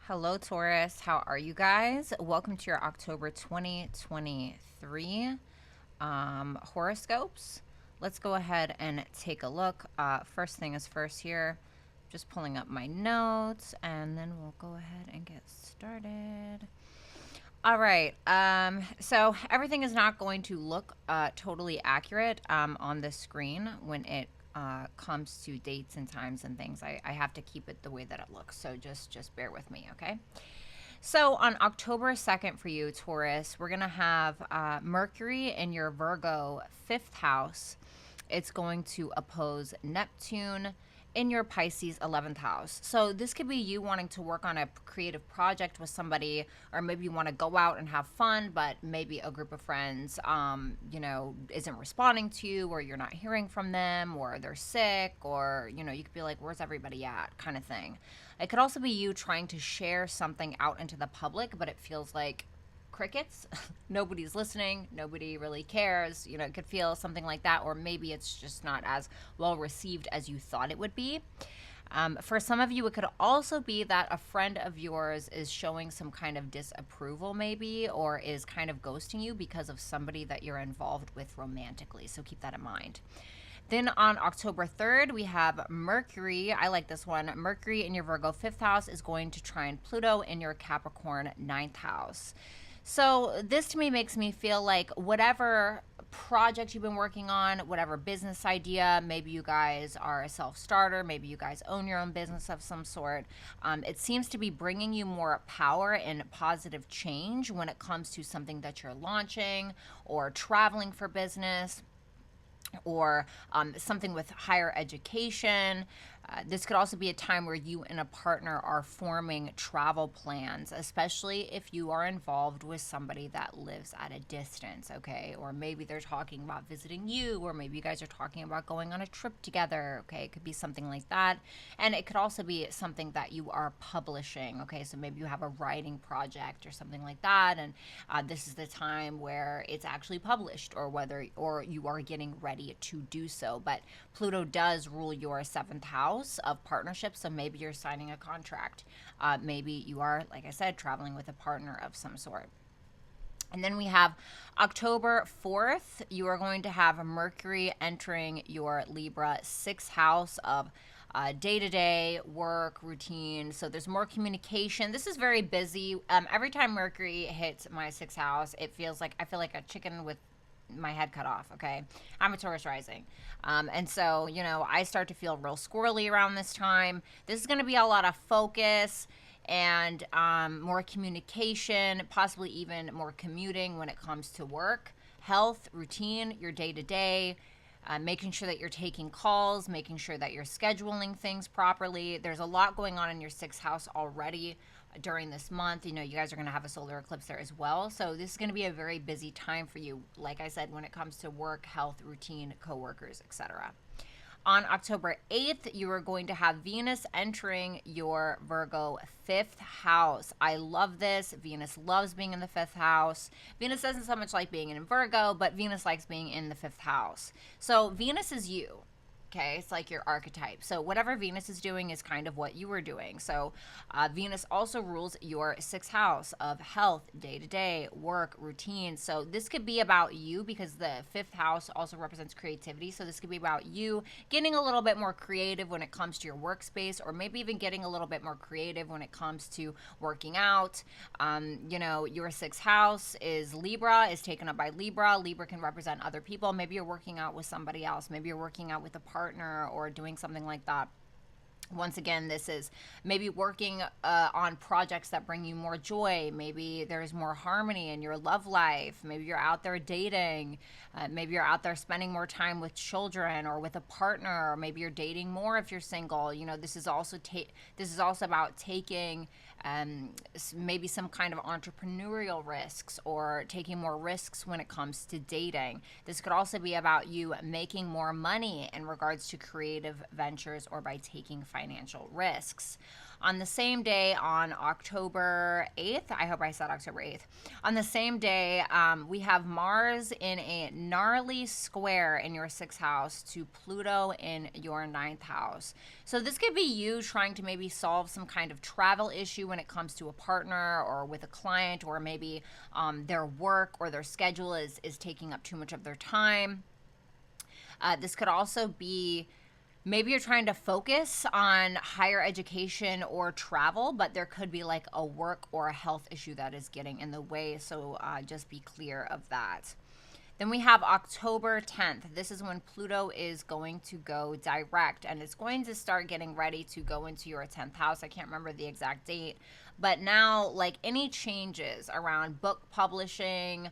Hello, Taurus. How are you guys? Welcome to your October 2023 horoscopes. Let's go ahead and take a look. First thing is first here. Just pulling up my notes and then we'll go ahead and get started. All right. So everything is not going to look totally accurate on the screen when it comes to dates and times and things. I have to keep it the way that it looks. So just bear with me, okay? So on October 2nd for you, Taurus, we're going to have Mercury in your Virgo 5th house. It's going to oppose Neptune in your Pisces 11th house. So this could be you wanting to work on a creative project with somebody, or maybe you want to go out and have fun, but maybe a group of friends, isn't responding to you, or you're not hearing from them, or they're sick, or, you could be like, where's everybody at, kind of thing. It could also be you trying to share something out into the public, but it feels like crickets. Nobody's listening. Nobody really cares. It could feel something like that, or maybe it's just not as well received as you thought it would be. For some of you, it could also be that a friend of yours is showing some kind of disapproval, maybe, or is kind of ghosting you because of somebody that you're involved with romantically. So keep that in mind. Then on October 3rd, we have Mercury. I like this one. Mercury in your Virgo 5th house is going to trine Pluto in your Capricorn 9th house. So this to me makes me feel like whatever project you've been working on, whatever business idea, maybe you guys are a self-starter, maybe you guys own your own business of some sort, it seems to be bringing you more power and positive change when it comes to something that you're launching or traveling for business, or something with higher education. This could also be a time where you and a partner are forming travel plans, especially if you are involved with somebody that lives at a distance, okay? Or maybe they're talking about visiting you, or maybe you guys are talking about going on a trip together, okay? It could be something like that. And it could also be something that you are publishing, okay? So maybe you have a writing project or something like that, and this is the time where it's actually published, or you are getting ready to do so. But Pluto does rule your 7th house of partnerships, so maybe you're signing a contract. Maybe you are, like I said, traveling with a partner of some sort. And then we have October 4th, you are going to have Mercury entering your Libra 6th house of day-to-day work routine. So there's more communication. This is very busy. Every time Mercury hits my 6th house, it feels like I feel like a chicken with my head cut off, okay? I'm a Taurus rising. And so, I start to feel real squirrely around this time. This is going to be a lot of focus and more communication, possibly even more commuting when it comes to work, health, routine, your day-to-day, making sure that you're taking calls, making sure that you're scheduling things properly. There's a lot going on in your 6th house already during this month. You guys are going to have a solar eclipse there as well. So this is going to be a very busy time for you, like I said, when it comes to work, health, routine, coworkers, etc. On October 8th, you are going to have Venus entering your Virgo 5th house. I love this. Venus loves being in the 5th house. Venus doesn't so much like being in Virgo, but Venus likes being in the 5th house. So Venus is you. Okay, it's like your archetype. So whatever Venus is doing is kind of what you were doing. So Venus also rules your 6th house of health, day-to-day, work, routine. So this could be about you, because the 5th house also represents creativity. So this could be about you getting a little bit more creative when it comes to your workspace, or maybe even getting a little bit more creative when it comes to working out. Your 6th house is Libra, is taken up by Libra. Libra can represent other people. Maybe you're working out with somebody else. Maybe you're working out with a partner, or doing something like that. Once again, this is maybe working on projects that bring you more joy. Maybe there's more harmony in your love life. Maybe you're out there dating. Maybe you're out there spending more time with children or with a partner. Or maybe you're dating more if you're single. This is also about taking maybe some kind of entrepreneurial risks, or taking more risks when it comes to dating. This could also be about you making more money in regards to creative ventures, or by taking financial risks. On the same day, on October 8th, I hope I said October 8th, on the same day, we have Mars in a gnarly square in your 6th house to Pluto in your 9th house. So this could be you trying to maybe solve some kind of travel issue when it comes to a partner or with a client, or maybe their work or their schedule is taking up too much of their time. This could also be maybe you're trying to focus on higher education or travel, but there could be like a work or a health issue that is getting in the way. So just be clear of that. Then we have October 10th. This is when Pluto is going to go direct, and it's going to start getting ready to go into your 10th house. I can't remember the exact date, but now like any changes around book publishing,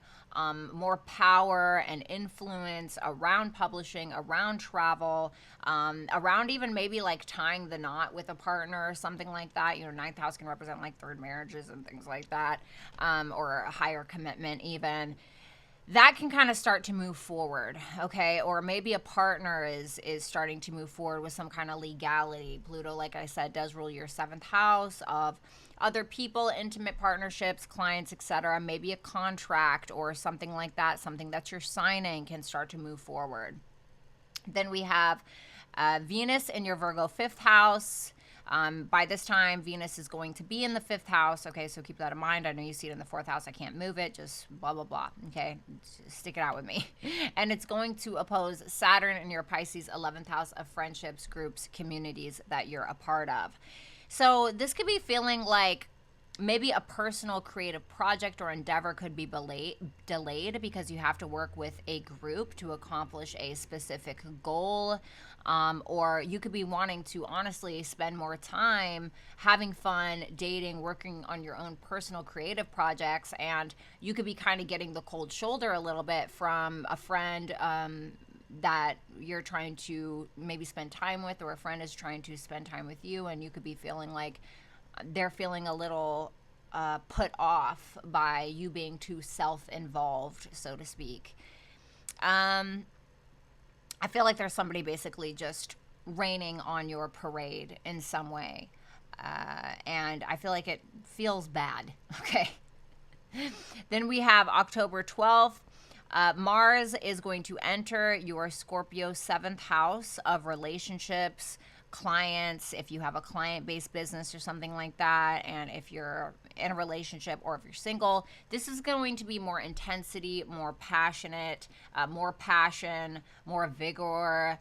more power and influence around publishing, around travel, around even maybe like tying the knot with a partner or something like that. You know, 9th house can represent like third marriages and things like that, or a higher commitment even. That can kind of start to move forward, okay? Or maybe a partner is starting to move forward with some kind of legality. Pluto, like I said, does rule your 7th house of other people, intimate partnerships, clients, etc. Maybe a contract or something like that, something that you're signing can start to move forward. Then we have Venus in your Virgo 5th house. By this time, Venus is going to be in the 5th house. Okay, so keep that in mind. I know you see it in the 4th house. I can't move it. Just blah, blah, blah. Okay, stick it out with me. And it's going to oppose Saturn in your Pisces 11th house of friendships, groups, communities that you're a part of. So this could be feeling like maybe a personal creative project or endeavor could be delayed because you have to work with a group to accomplish a specific goal. Or you could be wanting to honestly spend more time having fun, dating, working on your own personal creative projects, and you could be kind of getting the cold shoulder a little bit from a friend that you're trying to maybe spend time with, or a friend is trying to spend time with you, and you could be feeling like they're feeling a little put off by you being too self-involved, so to speak. I feel like there's somebody basically just raining on your parade in some way. And I feel like it feels bad. Okay. Then we have October 12th. Mars is going to enter your Scorpio 7th house of relationships, clients, if you have a client-based business or something like that, and if you're in a relationship or if you're single, this is going to be more intensity, more passionate, more passion, more vigor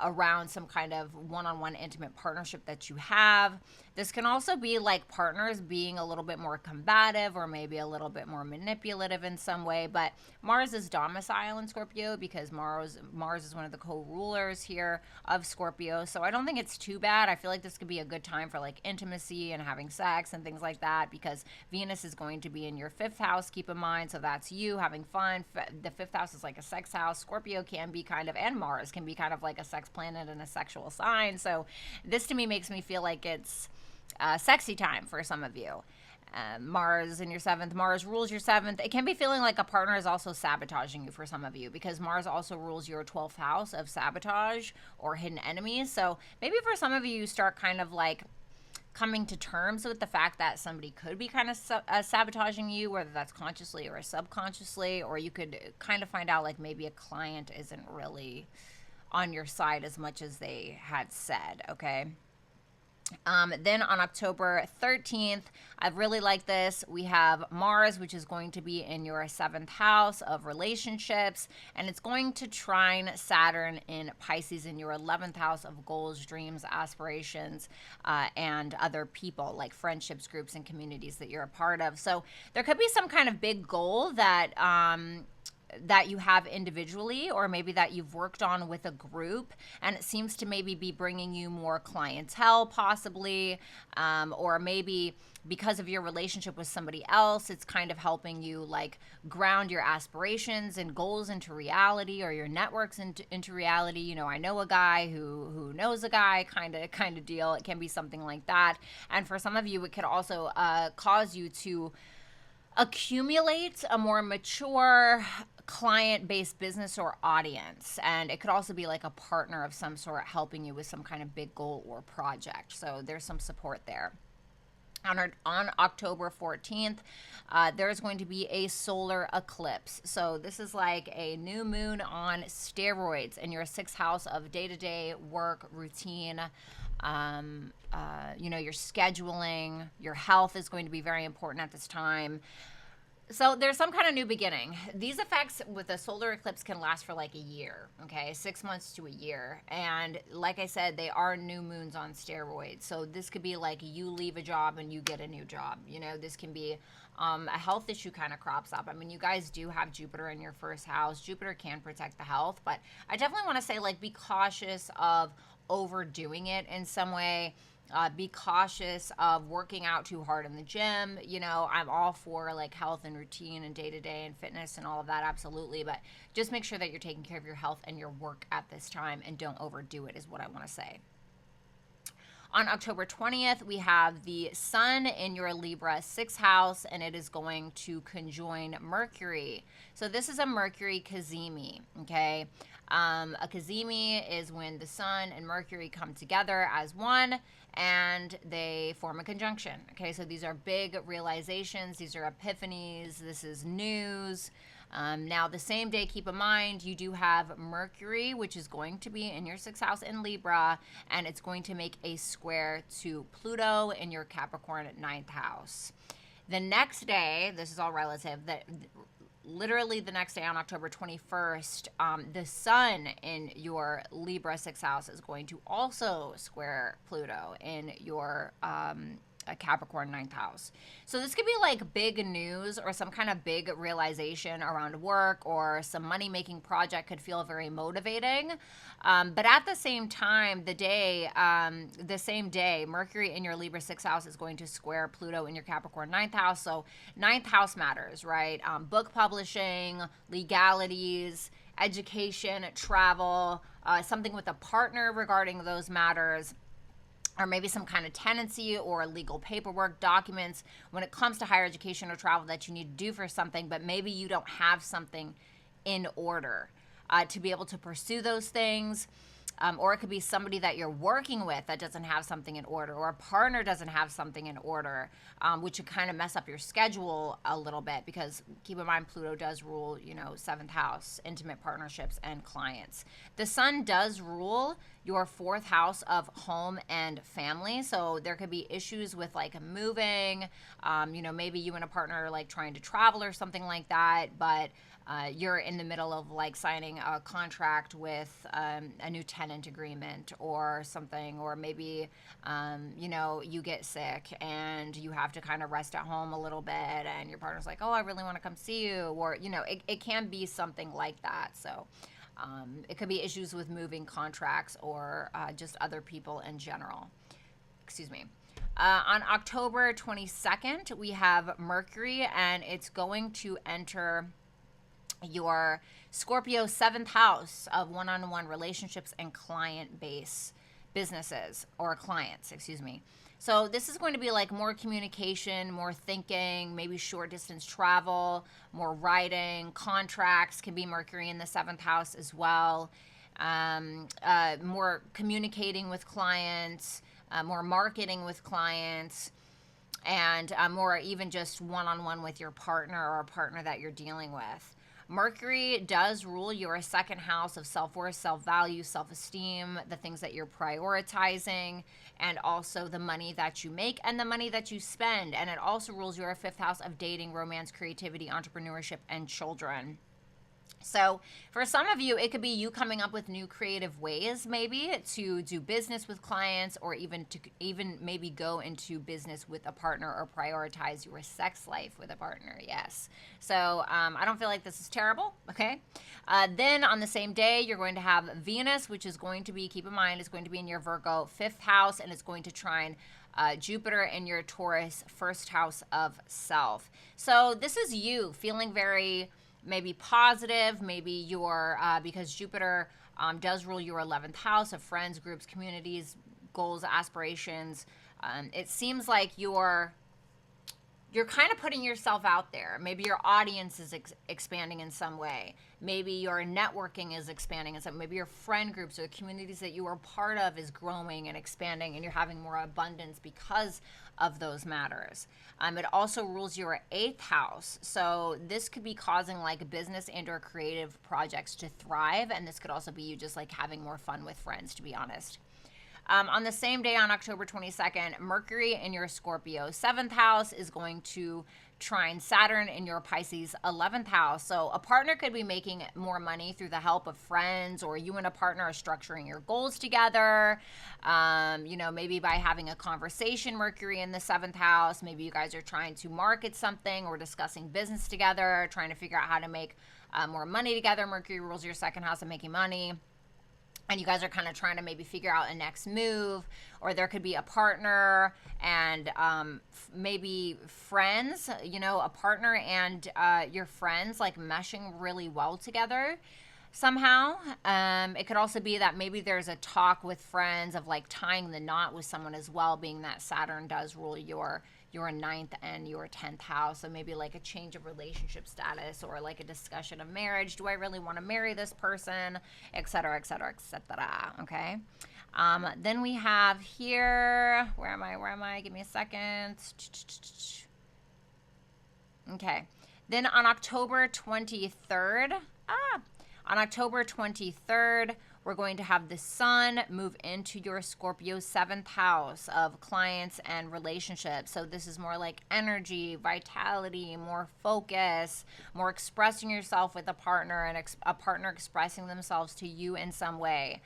around some kind of one-on-one intimate partnership that you have. This can also be like partners being a little bit more combative or maybe a little bit more manipulative in some way, but Mars is domicile in Scorpio because Mars is one of the co-rulers here of Scorpio, so I don't think it's too bad. I feel like this could be a good time for like intimacy and having sex and things like that because Venus is going to be in your 5th house, keep in mind, so that's you having fun. The 5th house is like a sex house. Scorpio can be kind of, and Mars can be kind of like a sex planet and a sexual sign, so this to me makes me feel like it's sexy time for some of you. Mars in your 7th, Mars rules your 7th. It can be feeling like a partner is also sabotaging you for some of you because Mars also rules your 12th house of sabotage or hidden enemies. So maybe for some of you, you start kind of like coming to terms with the fact that somebody could be kind of sabotaging you, whether that's consciously or subconsciously, or you could kind of find out like maybe a client isn't really on your side as much as they had said, okay? Then on October 13th, I really like this. We have Mars, which is going to be in your 7th house of relationships, and it's going to trine Saturn in Pisces in your 11th house of goals, dreams, aspirations, and other people, like friendships, groups, and communities that you're a part of. So there could be some kind of big goal that that you have individually, or maybe that you've worked on with a group, and it seems to maybe be bringing you more clientele possibly, or maybe because of your relationship with somebody else, it's kind of helping you like ground your aspirations and goals into reality, or your networks into reality. You know, I know a guy who knows a guy kind of deal. It can be something like that. And for some of you, it could also cause you to accumulate a more mature client-based business or audience, and it could also be like a partner of some sort helping you with some kind of big goal or project, so there's some support there. On October 14th, there's going to be a solar eclipse. So this is like a new moon on steroids in your sixth house of day-to-day work routine. Your scheduling, your health is going to be very important at this time. So there's some kind of new beginning. These effects with a solar eclipse can last for like a year, okay? 6 months to a year. And like I said, they are new moons on steroids. So this could be like you leave a job and you get a new job. This can be a health issue kind of crops up. I mean, you guys do have Jupiter in your first house. Jupiter can protect the health, but I definitely want to say, like, be cautious of overdoing it in some way. Be cautious of working out too hard in the gym. I'm all for like health and routine and day to day and fitness and all of that, absolutely. But just make sure that you're taking care of your health and your work at this time, and don't overdo it, is what I want to say. On October 20th, we have the Sun in your Libra sixth house, and it is going to conjoin Mercury. So this is a Mercury cazimi, okay? A cazimi is when the Sun and Mercury come together as one, and they form a conjunction. Okay, so these are big realizations. These are epiphanies. This is news. Now, the same day, keep in mind, you do have Mercury, which is going to be in your sixth house in Libra, and it's going to make a square to Pluto in your Capricorn ninth house. The next day, this is all relative, that literally the next day on October 21st, the Sun in your Libra sixth house is going to also square Pluto in your Capricorn ninth house. So this could be like big news or some kind of big realization around work, or some money-making project could feel very motivating. But at the same time, the same day, Mercury in your Libra sixth house is going to square Pluto in your Capricorn ninth house. So ninth house matters, right? Book publishing, legalities, education, travel, something with a partner regarding those matters, or maybe some kind of tenancy or legal paperwork, documents when it comes to higher education or travel that you need to do for something, but maybe you don't have something in order to be able to pursue those things. Or it could be somebody that you're working with that doesn't have something in order, or a partner doesn't have something in order, which would kind of mess up your schedule a little bit, because keep in mind, Pluto does rule, seventh house, intimate partnerships and clients. The Sun does rule your fourth house of home and family. So there could be issues with like moving, maybe you and a partner are like trying to travel or something like that, but you're in the middle of like signing a contract with a new tenant agreement or something, or maybe, you get sick and you have to kind of rest at home a little bit, and your partner's like, oh, I really want to come see you, or, it can be something like that. So it could be issues with moving contracts, or just other people in general. Excuse me. On October 22nd, we have Mercury, and it's going to enter your Scorpio seventh house of one-on-one relationships and client base businesses, or clients, excuse me. So this is going to be like more communication, more thinking, maybe short distance travel, more writing, contracts. Can be Mercury in the seventh house as well. More communicating with clients, more marketing with clients, and more even just one-on-one with your partner or a partner that you're dealing with. Mercury does rule your second house of self-worth, self-value, self-esteem, the things that you're prioritizing, and also the money that you make and the money that you spend. And it also rules your fifth house of dating, romance, creativity, entrepreneurship, and children. So for some of you, it could be you coming up with new creative ways maybe to do business with clients, or even maybe go into business with a partner, or prioritize your sex life with a partner. Yes. So I don't feel like this is terrible. Okay. Then on the same day, you're going to have Venus, which is going to be, keep in mind, is going to be in your Virgo fifth house, and it's going to trine Jupiter in your Taurus first house of self. So this is you feeling very maybe positive, maybe you're, because Jupiter does rule your 11th house of friends, groups, communities, goals, aspirations. It seems like you're you're kind of putting yourself out there. Maybe your audience is expanding in some way. Maybe your networking is expanding in some. Maybe your friend groups or the communities that you are part of is growing and expanding, and you're having more abundance because of those matters. It also rules your 8th house, so this could be causing like business and or creative projects to thrive, and this could also be you just like having more fun with friends, to be honest. On the same day, on October 22nd, Mercury in your Scorpio 7th house is going to trine Saturn in your Pisces 11th house. So a partner could be making more money through the help of friends, or you and a partner are structuring your goals together. Maybe by having a conversation, Mercury in the 7th house. Maybe you guys are trying to market something or discussing business together, trying to figure out how to make more money together. Mercury rules your 2nd house of making money. And you guys are kind of trying to maybe figure out a next move, or there could be a partner and maybe friends, a partner and your friends like meshing really well together somehow. It could also be that maybe there's a talk with friends of like tying the knot with someone as well, being that Saturn does rule your 9th and your 10th house. So maybe like a change of relationship status, or like a discussion of marriage. Do I really want to marry this person? Et cetera, et cetera, et cetera. Okay. Then we have here, where am I? Give me a second. Okay. Then on October 23rd, we're going to have the sun move into your Scorpio 7th house of clients and relationships. So this is more like energy, vitality, more focus, more expressing yourself with a partner, and a partner expressing themselves to you in some way.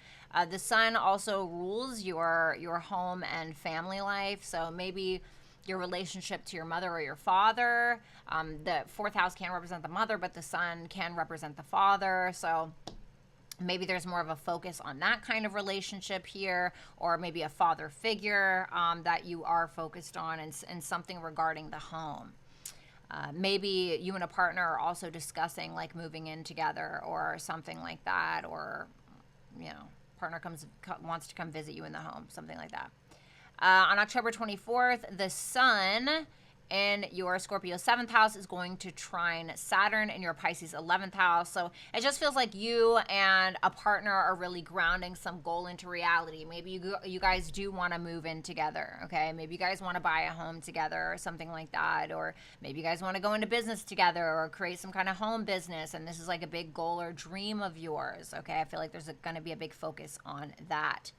The sun also rules your home and family life. So maybe your relationship to your mother or your father. The 4th house can represent the mother, but the sun can represent the father. So maybe there's more of a focus on that kind of relationship here, or maybe a father figure that you are focused on, and something regarding the home. Maybe you and a partner are also discussing like moving in together or something like that, or partner wants to come visit you in the home, something like that. On October 24th, the sun in your Scorpio 7th house is going to trine Saturn in your Pisces 11th house. So it just feels like you and a partner are really grounding some goal into reality. Maybe you guys do want to move in together, okay? Maybe you guys want to buy a home together or something like that. Or maybe you guys want to go into business together or create some kind of home business, and this is like a big goal or dream of yours, okay? I feel like there's going to be a big focus on that.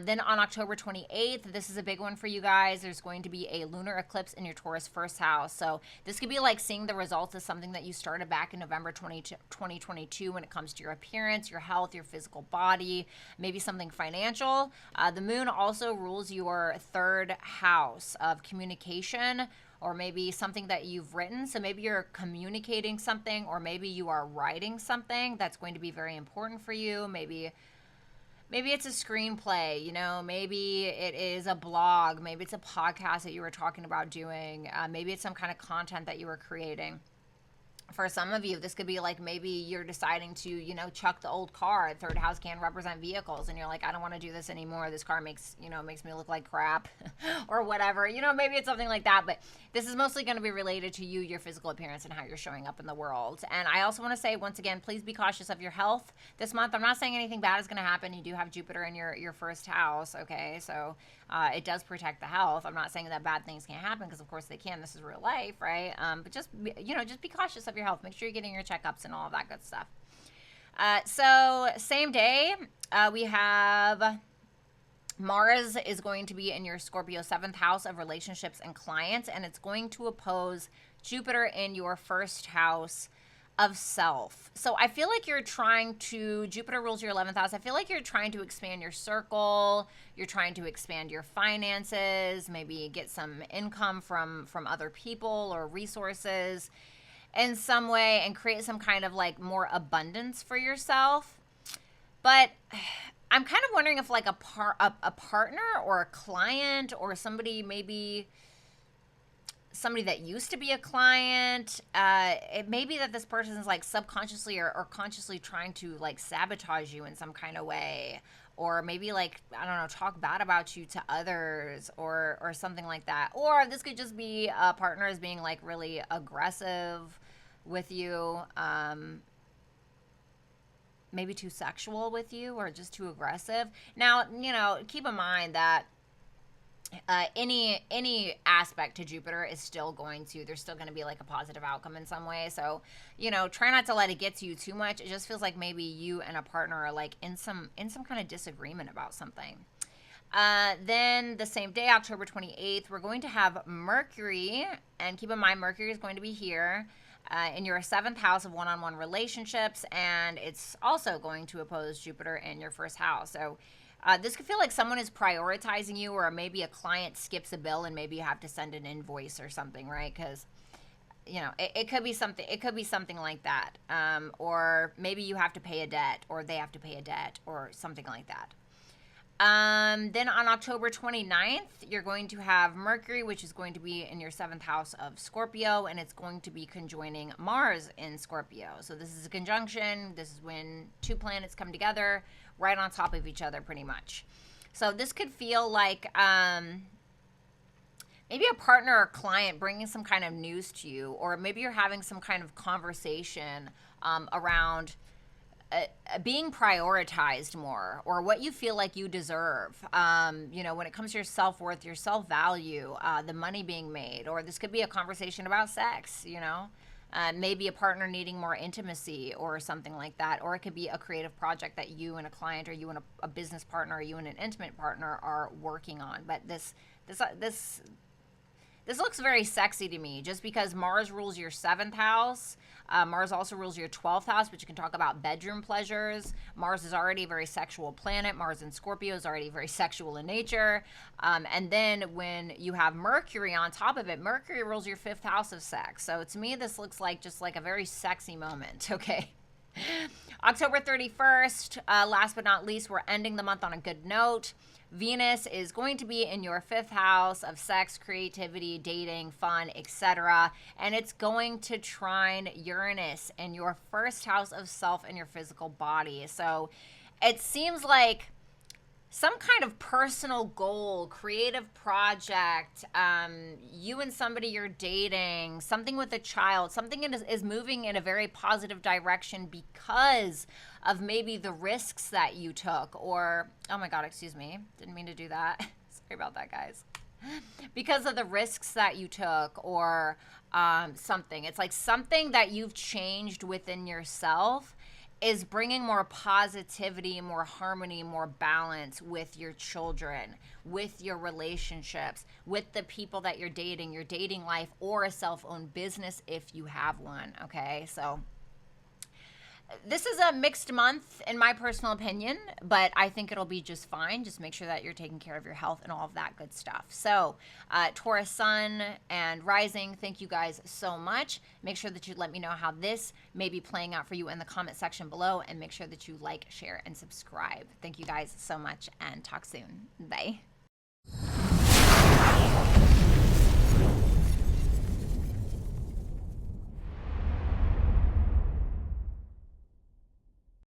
Then on October 28th, this is a big one for you guys. There's going to be a lunar eclipse in your Taurus 1st house. So this could be like seeing the results of something that you started back in November 2022 when it comes to your appearance, your health, your physical body, maybe something financial. The moon also rules your 3rd house of communication, or maybe something that you've written. So maybe you're communicating something, or maybe you are writing something that's going to be very important for you. Maybe it's a screenplay, maybe it is a blog, maybe it's a podcast that you were talking about doing, maybe it's some kind of content that you were creating. For some of you, this could be like maybe you're deciding to, chuck the old car. 3rd house can represent vehicles, and you're like, I don't want to do this anymore. This car makes me look like crap or whatever. Maybe it's something like that, but this is mostly going to be related to you, your physical appearance, and how you're showing up in the world. And I also want to say, once again, please be cautious of your health this month. I'm not saying anything bad is going to happen. You do have Jupiter in your 1st house, okay? So it does protect the health. I'm not saying that bad things can't happen, because of course they can. This is real life, right? But just be cautious of your health. Make sure you're getting your checkups and all of that good stuff. So same day, we have Mars is going to be in your Scorpio 7th house of relationships and clients, and it's going to oppose Jupiter in your 1st house of self. So I feel like Jupiter rules your 11th house. I feel like you're trying to expand your circle. You're trying to expand your finances, maybe get some income from other people or resources in some way, and create some kind of like more abundance for yourself. But I'm kind of wondering if like a partner or a client or somebody that used to be a client, it may be that this person is like subconsciously or consciously trying to like sabotage you in some kind of way, or maybe like, I don't know, talk bad about you to others or something like that. Or this could just be a partner is being like really aggressive with you, maybe too sexual with you or just too aggressive. Now, you know, keep in mind that any aspect to Jupiter is still going to, there's still going to be like a positive outcome in some way. So, you know, try not to let it get to you too much. It just feels like maybe you and a partner are like in some kind of disagreement about something. Then the same day, October 28th, we're going to have Mercury, and keep in mind Mercury is going to be here in your 7th house of one-on-one relationships, and it's also going to oppose Jupiter in your 1st house. So this could feel like someone is prioritizing you, or maybe a client skips a bill and maybe you have to send an invoice or something, right? Because, you know, it could be something. It could be something like that, or maybe you have to pay a debt, or they have to pay a debt, or something like that. Then on October 29th, you're going to have Mercury, which is going to be in your 7th house of Scorpio, and it's going to be conjoining Mars in Scorpio. So this is a conjunction. This is when two planets come together right on top of each other, pretty much. So this could feel like maybe a partner or client bringing some kind of news to you, or maybe you're having some kind of conversation around being prioritized more, or what you feel like you deserve. You know, when it comes to your self-worth, your self-value, the money being made, or this could be a conversation about sex, you know, maybe a partner needing more intimacy or something like that. Or it could be a creative project that you and a client, or you and a business partner, or you and an intimate partner are working on. But this looks very sexy to me, just because Mars rules your 7th house. Mars also rules your 12th house, which you can talk about bedroom pleasures. Mars is already a very sexual planet. Mars in Scorpio is already very sexual in nature. And then when you have Mercury on top of it, Mercury rules your 5th house of sex. So to me, this looks like just like a very sexy moment, okay? October 31st, last but not least, we're ending the month on a good note. Venus is going to be in your 5th house of sex, creativity, dating, fun, etc. And it's going to trine Uranus in your 1st house of self and your physical body. So it seems like some kind of personal goal, creative project, you and somebody you're dating, something with a child, something is moving in a very positive direction because of maybe the risks that you took, or, oh my God, excuse me, didn't mean to do that. Sorry about that, guys. Because of the risks that you took, or something. It's like something that you've changed within yourself is bringing more positivity, more harmony, more balance with your children, with your relationships, with the people that your dating life, or a self-owned business if you have one, okay? So this is a mixed month in my personal opinion, but I think it'll be just fine. Just make sure that you're taking care of your health and all of that good stuff. So Taurus Sun and Rising, thank you guys so much. Make sure that you let me know how this may be playing out for you in the comment section below, and make sure that you like, share, and subscribe. Thank you guys so much, and talk soon. Bye.